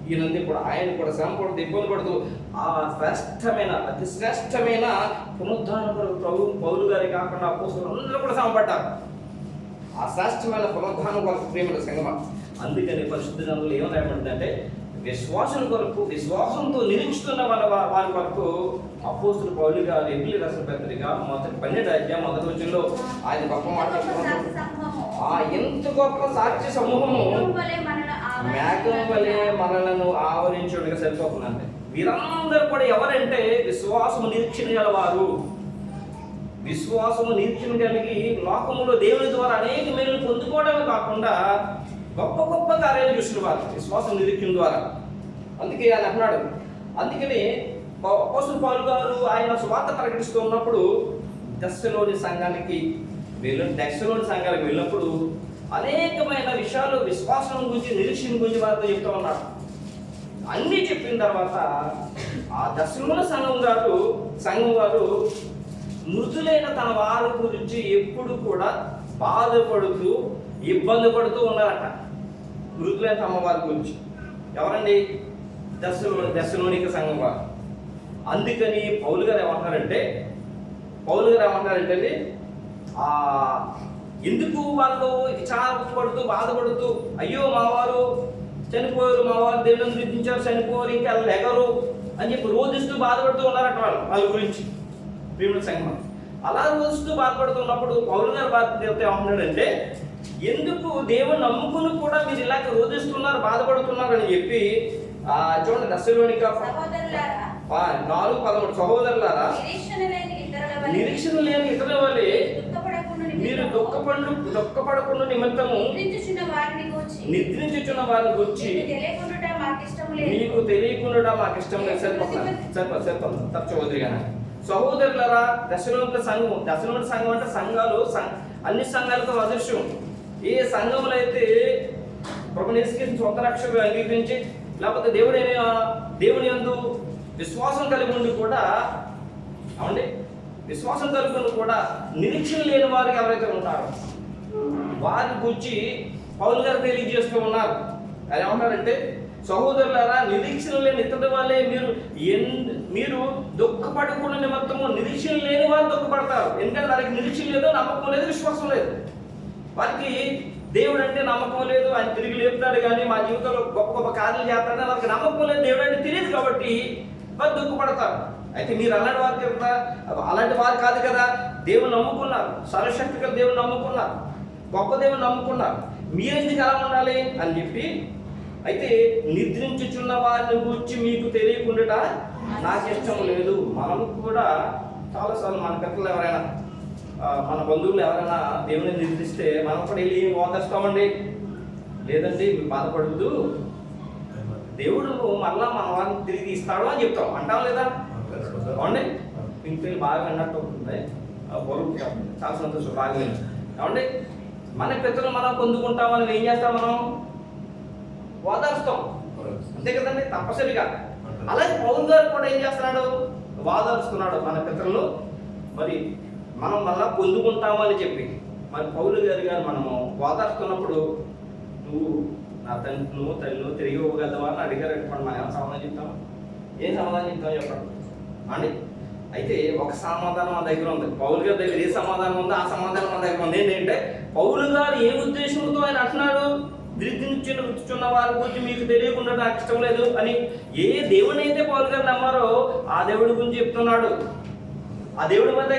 ఈయనంది కూడా ఆయన కూడా శ్రమ పడుతూ ఇబ్బంది పడుతూ ఆ శ్రేష్టమైన అతి శ్రేష్టమైన పునరుద్ధానం ప్రభు పౌలు గారి కాకుండా అపోస్తలులు అందరూ కూడా శ్రమపడ్డారు. ఆ శ్రేష్టమైన పునరుద్ధానం వారికి ప్రేమల సంగమ. అందుకని పరిశుద్ధ గ్రంథంలో ఏం రాయబడిందంటే విశ్వాసం కొరకు, విశ్వాసంతో నిరీక్షిస్తున్న వారి కొరకు అపోస్తలుడు పౌలు గారు ఎబ్రియులకు రాసిన పత్రిక 12వ అధ్యాయం 1వ వచనంలో ఆయన గొప్ప మాట్లాడుతున్నారు. ఎంత గొప్ప సాక్షి సమూహము మేఘం వలె మనలను ఆవరించుడుగా సరిపోతుందండి. వీరందరూ కూడా ఎవరంటే విశ్వాసము నిరీక్షణ గలవారు. విశ్వాసము నిరీక్షణ కలిగి లోకములో దేవుని ద్వారా అనేక మేలు పొందుకోవడమే కాకుండా గొప్ప గొప్ప కార్యాలు చూసిన వారు విశ్వాసం నిరీక్షణ ద్వారా. అందుకే ఆయన అన్నాడు. అందుకని అపోస్తలుడు పౌలు గారు ఆయన సువార్త ప్రకటిస్తూ ఉన్నప్పుడు దశలోని సంఘానికి వెళ్ళినప్పుడు అనేకమైన విషయాలు విశ్వాసం గురించి, నిరీక్షణ గురించి వారితో చెప్తూ ఉన్నాడు. అన్నీ చెప్పిన తర్వాత ఆ దశలోని సంఘం వారు మృతులైన తన వారి గురించి ఎప్పుడు కూడా బాధపడుతూ ఇబ్బంది పడుతూ ఉన్నారట. మృతులైన తమ వారి గురించి ఎవరండి? దశలోనిక సంఘం వారు. అందుకని పౌలు గారు ఏమంటారంటే ఎందుకు వాళ్ళు విచారపడుతూ బాధపడుతూ అయ్యో మా వారు చనిపోయారు, మా వారు దేవుని గుర్తించారు, చనిపోయారు, ఇంకా లెగరు అని చెప్పి రోధిస్తూ బాధపడుతూ ఉన్నారట వాళ్ళ గురించి ప్రియమైన సంఘం. అలా రోధిస్తూ బాధపడుతున్నప్పుడు పౌలు గారు బాధ ఏమంటున్నాడంటే ఎందుకు దేవుని నమ్ముకుని కూడా మీరు ఇలాగ రోధిస్తున్నారు, బాధపడుతున్నారు అని చెప్పి చూడండి దశలోనిక 4:13 సహోదరులారా నిరీక్షణ లేని ఇతరుల వలె మీరు దుఃఖపడకుండా నిమిత్తము నిద్రించుచున్న వారిని గురించి మీకు తెలియకుండా మాకు ఇష్టం లేదు. సరిపోతుంది చదువుదిగా. సహోదరులారా దశలోనిక సంఘం అంటే సంఘాలు అన్ని సంఘాలతో అదృశ్యం. ఏ సంఘములు అయితే ప్రభుని యేసుక్రీస్తు సొంత రక్షకుడు అంగీకరించి లేకపోతే దేవుని యందు విశ్వాసం కలిగి ఉండి కూడా విశ్వాసం కలిగి కూడా నిరీక్షణ లేని వారికి ఎవరైతే ఉంటారో వారి గురించి పౌలు గారు తెలియజేస్తూ ఉన్నారు. అది ఏమన్నారంటే సహోదరులారా నిరీక్షణ లేని ఇతరుల వల్లే మీరు దుఃఖపడకుండా నిమిత్తము నిరీక్షణ లేని వారు దుఃఖపడతారు. ఎందుకంటే వారికి నిరీక్షణ లేదు, నమ్మకం లేదు, విశ్వాసం లేదు. వారికి దేవుడు అంటే నమ్మకం లేదు, ఆయన తిరిగి లేపుతాడు కానీ మా జీవితంలో గొప్ప గొప్ప కార్యాలు చేస్తాడని వాళ్ళకి నమ్మకం లేదు, దేవుడు అంటే తెలియదు కాబట్టి వారు దుఃఖపడతారు. అయితే మీరు అలాంటి వారికి కదా, అలాంటి వారు కాదు కదా, దేవుని నమ్ముకున్నారు, సర్వశక్తి గల దేవుని నమ్ముకున్నారు, గొప్ప దేవుని నమ్ముకున్నారు, మీరెందుకు ఎలా ఉండాలి అని చెప్పి అయితే నిద్రించుచున్న వారిని గురించి మీకు తెలియకుండా నాకు ఇష్టం లేదు. మనం కూడా చాలాసార్లు మన పిల్లలు ఎవరైనా మన బంధువులు ఎవరైనా దేవుని నిద్రిస్తే మనం కూడా వెళ్ళి ఓదార్స్తామండి. లేదండి మీరు బాధపడద్దు, దేవుడు మళ్ళా మన వారిని తిరిగి ఇస్తాడు అని చెప్తాం, అంటాం లేదా? అవునండి, ఇంట్లో బాగా అన్నట్టు ఉంటుంది, చాలా సంతోషం బాగా ఏమండి. మన పితరులు మనం పొందుకుంటామని ఏం చేస్తాం, మనం ఓదారుస్తాం, అంతే కదండి, తప్పనిసరిగా. అలాగే పౌలు గారు కూడా ఏం చేస్తున్నాడు, ఓదారుస్తున్నాడు మన పితరులు. మరి మనం మళ్ళా పొందుకుంటామని చెప్పి మరి పౌలు గారు మనము ఓదారుస్తున్నప్పుడు నువ్వు నా తల్లి తిరిగి ఇవ్వగలవా అని అడిగారు అనుకోండి, మనం ఏమైనా సమాధానం చెప్తామా? ఏం సమాధానం చెప్తామో చెప్పండి అండి. అయితే ఒక సమాధానం మన దగ్గర ఉంది, పౌలు గారి దగ్గర ఏ సమాధానం ఉందో ఆ సమాధానం మన దగ్గర ఉంది. ఏంటంటే పౌలు గారు ఏ ఉద్దేశంతో ఆయన అంటున్నాడు, నిద్రించుచున్న వారి గురించి మీకు తెలియకుండా నాకు ఇష్టం లేదు అని. ఏ దేవుని అయితే పౌలు గారు నమ్మారో ఆ దేవుడి గురించి చెప్తున్నాడు. ఆ దేవుడి మీద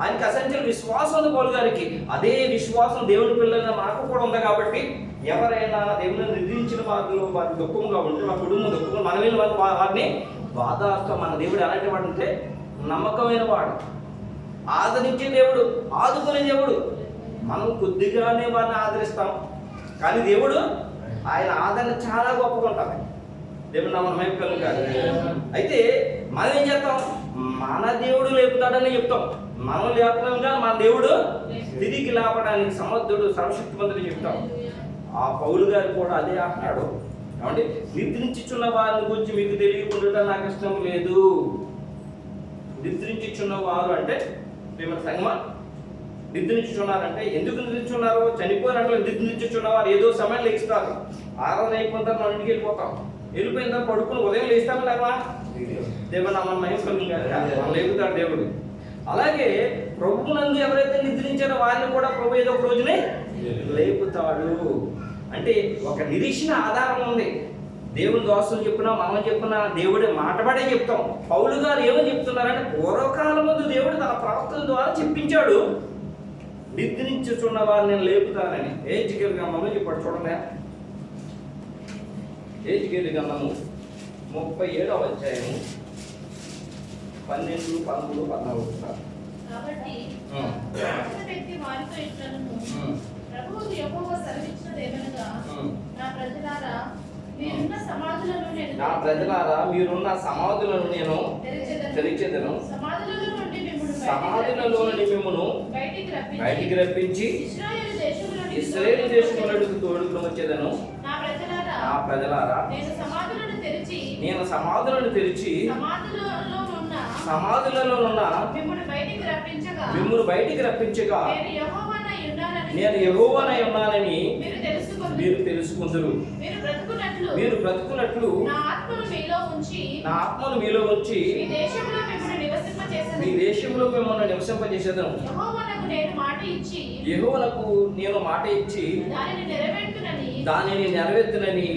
ఆయనకి అసంఖ్య విశ్వాసం ఉంది పౌలు గారికి. అదే విశ్వాసం దేవుని పిల్లల మనకు కూడా ఉంది కాబట్టి ఎవరైనా దేవుని నిద్రించిన వారిలో వారి దుఃఖంగా ఉంటే, మా కుటుంబం దుఃఖంగా మన వెళ్ళి వారిని బాధాస్తాం. మన దేవుడు ఎలాంటి వాడు అంటే నమ్మకమైన వాడు, ఆదరించే దేవుడు, ఆదుకునే దేవుడు. మనం కొద్దిగానే వారిని ఆదరిస్తాం కానీ దేవుడు ఆయన ఆదరణ చాలా గొప్పగా ఉంటుంది. దేవుడు మన మైపులు కాదు. అయితే మనం ఏం చేస్తాం, మన దేవుడు లేపుతాడని చెప్తాం. మనం లేపుతాం కానీ మన దేవుడు తిరిగి లేపడానికి సమర్థుడు, సర్వశక్తిమంతుడు చెప్తాం. ఆ పౌలు గారు కూడా అదే అంటున్నాడు, కాబట్టి నిద్రించుచున్న వారిని గురించి మీకు తెలియకుండా నాకు ఇష్టం లేదు. నిద్రించుచున్న వారు అంటే మేము సంగమా నిద్రించుచున్నారంటే ఎందుకు నిద్రించున్నారు, చనిపోయినట్లు నిద్రించుచున్నవారు ఏదో సమయం లేస్తారు, ఆరాధన అయిపోయిన తర్వాత మనం ఇంటికి వెళ్ళిపోయిన తర్వాత పడుకుని ఉదయం లేస్తామా లేవా? దేవుడు మన మహిమలు మనం లేపుతాడు దేవుడు. అలాగే ప్రభువునందు ఎవరైతే నిద్రించారో వారిని కూడా ప్రభు ఏదో ఒక రోజునే లేపుతాడు. అంటే ఒక నిరీక్షణ ఆధారం ఉంది. దేవుని దోస్తులు చెప్పినా మనం చెప్పినా దేవుడి మాటపడే చెప్తాం. పౌలు గారు ఏమని చెప్తున్నారంటే పూర్వకాలం ముందు దేవుడు తన ప్రవక్తల ద్వారా చెప్పించాడు, నిద్రించుచున్న వారిని నేను లేపుతానని. ఏజ్కేలు గ్రంథంలో చెప్పాడు, చూడండి. ఏజ్కేలు గ్రంథము 37వ అధ్యాయము 12, 13, 14. కాబట్టి వ్యక్తి వారితో ఇట్లను ప్రభువు యెహోవా సెలవిచ్చినదేమనగా, నా ప్రజలారా మీరున్న సమాధులను నేను తెరిచెదను, సమాధులలో నుండి మిమ్మును బయటికి రప్పించి ఇశ్రాయేలు దేశములకు తోడుకుని వచ్చేదను. నా ప్రజలారా నేను సమాధులను తెరిచి సమాధులలో మిమ్మును బయటికి రప్పించగా నేను యెహోవానై ఉన్నానని మీరు మీరు తెలుసుకుందురు. మీరు బ్రతుకున్నట్లు నా ఆత్మను మీలో ఉంచి మీ దేశంలో మిమ్మల్ని మీ దేశంలో మిమ్మల్ని నివసింపజేసేదను. యెహోవానకు నేను మాట ఇచ్చి దానిని దానిని నెరవేర్తునని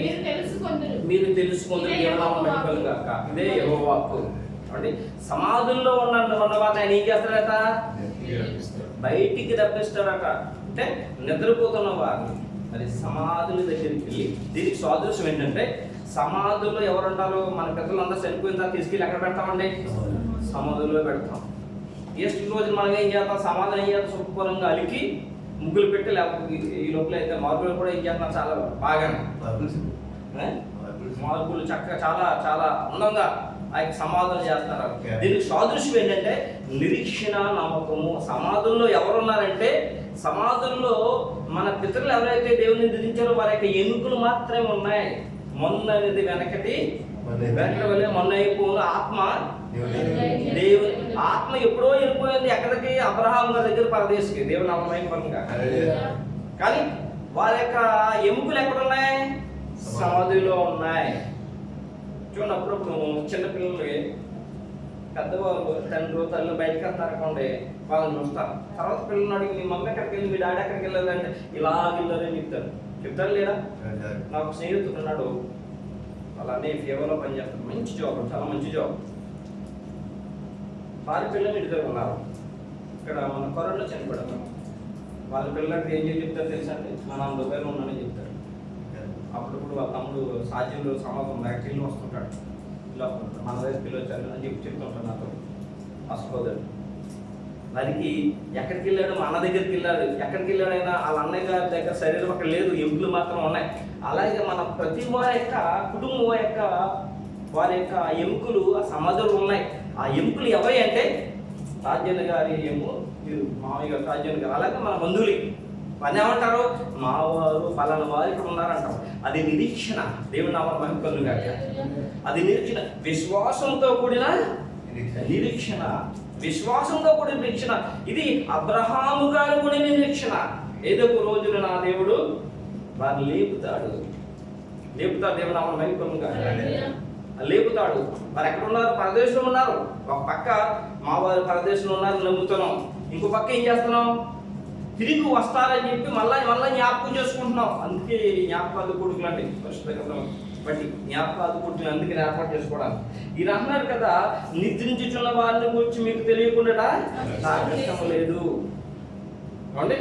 మీరు తెలుసుకుందరు. ఇదే యెహోవా వాక్కు. అంటే సమాధుల్లో ఉన్నవారిని ఆయన ఏం చేస్తాడట? బయటికి రప్పిస్తాడట. అంటే నిద్రపోతున్న వారిని మరి సమాధుల దగ్గరికి వెళ్ళి, దీనికి సాదృశ్యం ఏంటంటే సమాధుల్లో ఎవరు ఉంటారో మన పెద్దలందరూ చనిపోయిన తర్వాత తీసుకెళ్ళి ఎక్కడ పెడతామండి? సమాధుల్లో పెడతాం. ఈస్ట్ రోజు మనం ఏం చేస్తాం? సమాధులు ఏం చేస్తాం? శుభ్రంగా అలికి ముగ్గులు పెట్టి, లేకపోతే ఈ లోపల అయితే మార్పులు కూడా ఏం చేస్తున్నాం? చాలా బాగానే మార్పులు చక్కగా చాలా చాలా అందంగా ఆయన సమాధులు చేస్తున్నారు. దీనికి సాదృశ్యం ఏంటంటే నిరీక్షణ, నమ్మకము. సమాధుల్లో ఎవరున్నారంటే సమాధుల్లో మన పితరులు ఎవరైతే దేవుని నిధించారో వారి యొక్క ఎముకలు మాత్రమే ఉన్నాయి. మొన్న అనేది వెనకటి వల్ల మొన్న అయిపోయిన ఆత్మ దేవుని ఆత్మ ఎప్పుడో వెళ్ళిపోయింది. ఎక్కడికి? అబ్రహాం గారి దగ్గర పరదేశికి. దేవుని నామమహిమగా. కానీ వారి యొక్క ఎముకలు ఎక్కడున్నాయి? సమాధిలో ఉన్నాయి. చూడండి, అప్పుడప్పుడు చిన్నపిల్లలకి పెద్దవాళ్ళు తండ్రి తల్లి బయటకు వెళ్తారనుకోండి, వాళ్ళని చూస్తారు. తర్వాత పిల్లల్ని అడిగి మీ మమ్మీ ఎక్కడికి వెళ్ళి, మీ డాడీ ఎక్కడికి వెళ్ళాలంటే ఇలా వెళ్ళారని చెప్తారు లేదా? నాకు స్నేహితుడు ఉన్నాడు, అలానే ఫీవర్లో పనిచేస్తాడు. మంచి జాబ్, చాలా మంచి జాబ్. వారి పిల్లలు ఇంటి దగ్గర ఉన్నారు. ఇక్కడ మన కరోనా చనిపోయాడు. వాళ్ళ పిల్లలకి ఏం చెప్తారు తెలుసా అంటే, మన దుబాయ్లో ఉన్నానని చెప్తారు. అప్పుడప్పుడు వాళ్ళ తమ్ముడు సాధ్యంలో సమాజం బ్యాక్టీరియల్ వస్తుంటాడు. ఇలా మన దగ్గర పిల్లలు వచ్చారు అని చెప్తుంటాడు నాతో అసలు. దానికి ఎక్కడికి వెళ్ళాడు? మా అన్న దగ్గరికి వెళ్ళాడు. ఎక్కడికి వెళ్ళాడైనా వాళ్ళ అన్నయ్య గారి దగ్గర శరీరం అక్కడ లేదు, ఎముకలు మాత్రం ఉన్నాయి. అలాగే మన ప్రతి వారి యొక్క కుటుంబం వారి యొక్క ఎముకలు ఆ సమాధులు ఉన్నాయి. ఆ ఎముకలు ఎవరి అంటే రాజ్యాన్ని గారి మామయ్య గారు, రాజ్యాన్ని గారు. అలాగే మన బంధువులు పని ఏమంటారు? మా వారు పలానా వారు ఇక్కడ ఉన్నారంటారు. అది నిరీక్షణ. దేవుని నామమున మహిమ కలుగును గాక. అది నిరీక్షణ, విశ్వాసంతో కూడిన నిరీక్షణ. విశ్వాసంతో కూడిన నిరీక్షణ. ఇది అబ్రహాము గారు కూడిన నిరీక్షణ. ఏదో ఒక రోజున నా దేవుడు వారిని లేపుతాడు. దేవుని నామమున మహిమ కలుగును గాక. లేపుతాడు. మరి ఎక్కడ ఉన్నారు? పరదేశంలో ఉన్నారు. ఒక పక్క మా వారు పరదేశంలో ఉన్నారు నమ్ముతున్నాం, ఇంకో పక్క ఏం చేస్తున్నాం? తిరిగి వస్తారని చెప్పి మళ్ళీ జ్ఞాపకం చేసుకుంటున్నాం. అందుకే జ్ఞాపకాలు కొడుకులు అండి పరిశుద్ధ బట్టి జ్ఞాపకాలు కొడుకులు అందుకే ఏర్పాటు చేసుకోవడానికి. ఈయన అన్నారు కదా, నిద్రించుచున్న వారిని గురించి మీకు తెలియకుండా నాకు ఇష్టం లేదు. ఏమండి?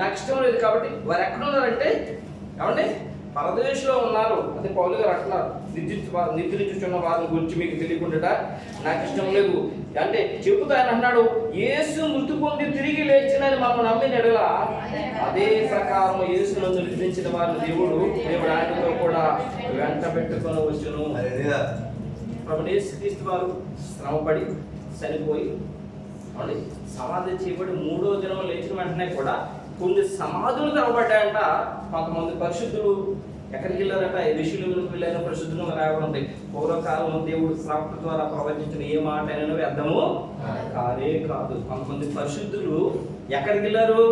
నాకు ఇష్టం లేదు. కాబట్టి వారు ఎక్కడ ఉన్నారంటే ఏమండి? పరదేశంలో ఉన్నారు. అది పౌలు గారు అంటున్నారు, నిద్రించుచున్న వారిని గురించి మీకు తెలియకుండా నాకు ఇష్టం లేదు అంటే చెబుతూ ఆయన అన్నాడు, యేసు మృతి పొంది తిరిగి లేచినని మనం నమ్మిన ఎడల అదే ప్రకారం యేసు నందు నిద్రించిన వారిని దేవుడు ఆయనతో కూడా వెంట పెట్టుకొని వచ్చును. ప్రభువు యేసు క్రీస్తు వారు శ్రమపడి చనిపోయి సమాధి చేయబడి 3వ దినం లేచిన వెంటనే కూడా కొన్ని సమాధులు తెరవబడ్డాయంట. కొంతమంది పరిశుద్ధులు ఎక్కడికి వెళ్ళారట? ఋషులకు వెళ్ళిన పరిశుద్ధులు రాయబడి ఉంది. పూర్వకాలంలో దేవుడు ప్రవక్త ద్వారా ప్రవచించిన ఏ మాట అయినా వ్యర్థము కాదే కాదు. కొంతమంది పరిశుద్ధులు ఎక్కడికి వెళ్ళారు?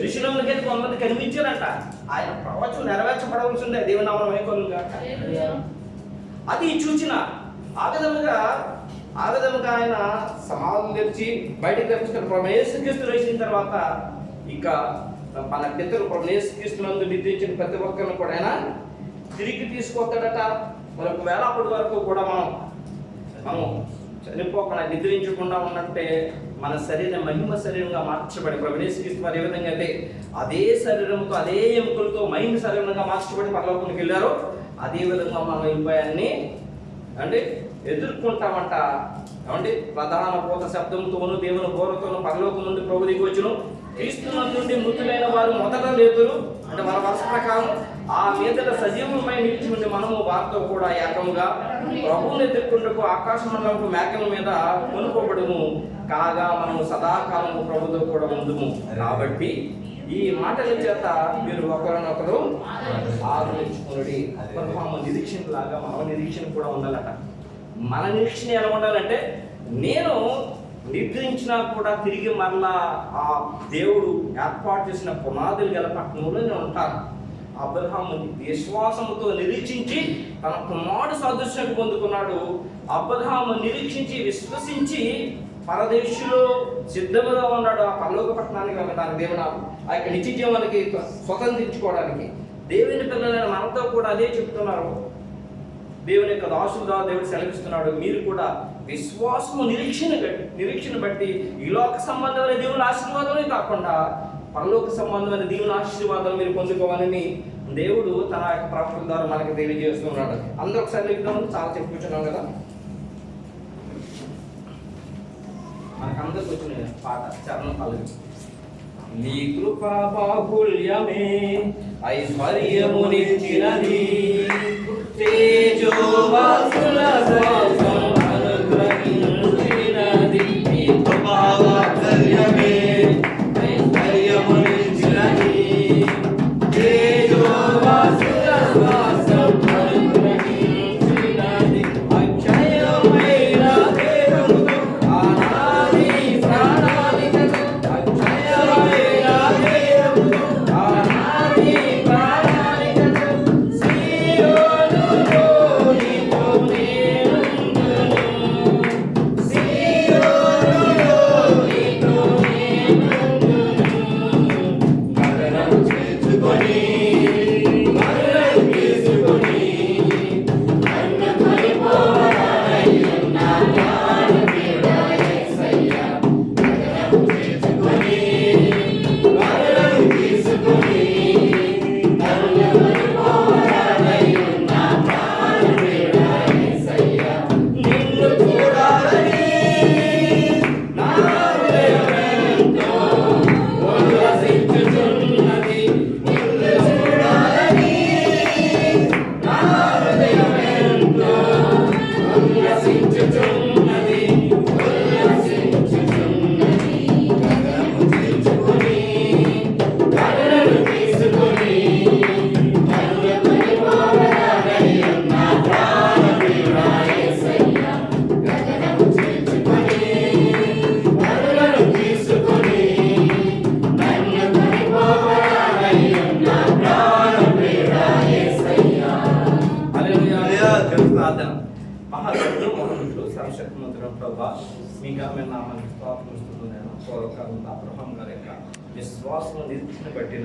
ఋషులకి వెళ్ళి కొంతమంది కనిపించారట. ఆయన ప్రవచనం నెరవేర్చబడవలసిందే. దేవుని నామమున మహిమ కలుగును గాక. అది చూచిన ఆ విధముగా ఆయన సమాధులు తెరిచి బయటకు తెప్పిస్తారు. ప్రభు యేసుక్రీస్తు లేచిన తర్వాత ఇక మన పితరులు ప్రభు యేసుక్రీస్తునందు నిద్రించిన ప్రతి ఒక్కరిని కూడా ఆయన తిరిగి తీసుకొస్తాడట. మరి ఒకవేళ అప్పటి వరకు కూడా మనం చనిపోకుండా నిద్రించకుండా ఉన్నట్టే మన శరీరం మహిమ శరీరంగా మార్చబడి ప్రభు యేసుక్రీస్తు వారు ఏ విధంగా అయితే అదే శరీరంతో అదే ఎముకలతో మహిమ శరీరంగా మార్చబడి పరలోకానికి వెళ్ళారో అదే విధంగా మనం వెళ్ళిపోయాన్ని అంటే ఎదుర్కొంటామంట. ఏమండి? ప్రధాన పూత శబ్దంతోనూ దేవుని బోరతోనూ పరలోకం నుండి ప్రభు దిగి వచ్చును. క్రీస్తునందు నుండి మృతులైన వారు మొదట లేతురు అంటే మన వరుస ప్రకారం ఆ మీదట సజీవమై నిలిచి ఉండి మనము వారితో కూడా ఏకముగా ప్రభువుని ఎదుర్కొంటకు ఆకాశమండలకు మేకల మీద కొనుక్కోబడుము. కాగా మనము సదాకాలము ప్రభుతో కూడా ఉందుము. కాబట్టి ఈ మాటల చేత మీరు ఒకరినొకరు ఆదరించుకుని నిరీక్షణ లాగా మన నిరీక్షణ కూడా ఉండాలట. మన నిరీక్షణ ఎలా ఉండాలంటే, నేను నిద్రించినా కూడా తిరిగి మరలా ఆ దేవుడు ఏర్పాటు చేసిన పునాదులు గల పట్టణంలోనే ఉంటారు. అబ్రహాము విశ్వాసముతో నిరీక్షించి తన కుమారుడు సాదృశ్యం పొందుకున్నాడు. అబ్రహాము నిరీక్షించి విశ్వసించి పరదేశులో సిద్ధముగా ఉన్నాడు ఆ పరలోక పట్టణానికి వెళ్ళడానికి, దేవుడు ఆ యొక్క నిత్య జీవనానికి స్వతంత్రించుకోవడానికి. దేవుని పిల్లలైన మనతో కూడా అదే చెప్తున్నారు. దేవుని యొక్క దాసులుగా దేవుడు సెలవిస్తున్నాడు, మీరు కూడా విశ్వాసము నిరీక్షణ బట్టి ఈ లోక సంబంధమైన దేవుని ఆశీర్వాదమే కాకుండా పరలోక సంబంధమైన దేవుని ఆశీర్వాదాలు మీరు పొందుకోవాలని దేవుడు తన యొక్క ప్రవక్తల ద్వారా మనకి తెలియజేస్తున్నాడు. అందరూ ఒకసారి చెప్తాము, చాలా చెప్పుకుంటున్నాం కదా. మనకందరికి వచ్చిన పాట చరణం పల్లవి. నీ కృపా బాహుల్యమే ఐశ్వర్యమునిచ్చినది, తేజోవాసుల కోసం అనుగ్రహించినది. నీ కృపా బాహుల్యమే ఐశ్వర్యమునిచ్చినది, తేజోవాసుల కోసం అనుగ్రహించినది. అక్షయమైన దేవుడు ఆనాది ప్రణాళికతో, అక్షయమైన దేవుడు ఆనాది ప్రణాళికతో సీయోనులో నీతో నేనుండును, సీయోనులో నీతో నేనుండును. మరణం చేర్చుకొని మరణం తీసుకొని నన్ను కొనిపోవాలయ్యున్న ప్రాణప్రియుడా యేసయ్యా. మరణం చేర్చుకొని మరణం తీసుకొని నన్ను కొనిపోవాలయ్యున్న ప్రాణప్రియుడా యేసయ్యా. నిన్ను చూడాలని నా హృదయమెంతో ఉల్లసించుచున్నది, నిన్ను చూడాలని నా హృదయమెంతో ఉల్లసించుచున్నది, ఉల్లసించుచున్నది. గగనము చేర్చుకొని గగనము తీసుకొని నన్ను కొనిపోవాలయ్యున్న ప్రాణప్రియుడా యేసయ్యా. గగనము చేర్చుకొని గగనము తీసుకొని నన్ను కొనిపోవాలయ్యున్న ప్రాణప్రియుడా యేసయ్యా. హల్లెలూయా. ప్రార్థన. మహాగణుడు మహోన్నతుడు సర్వశక్తిమంతుడు ప్రభువా, మీ ఘనమైన నామానికి స్తోత్రం ఇస్తున్నాను. పూర్వకాలంలో అబ్రహాము గారి యొక్క విశ్వాసం నిరీక్షణ బట్టి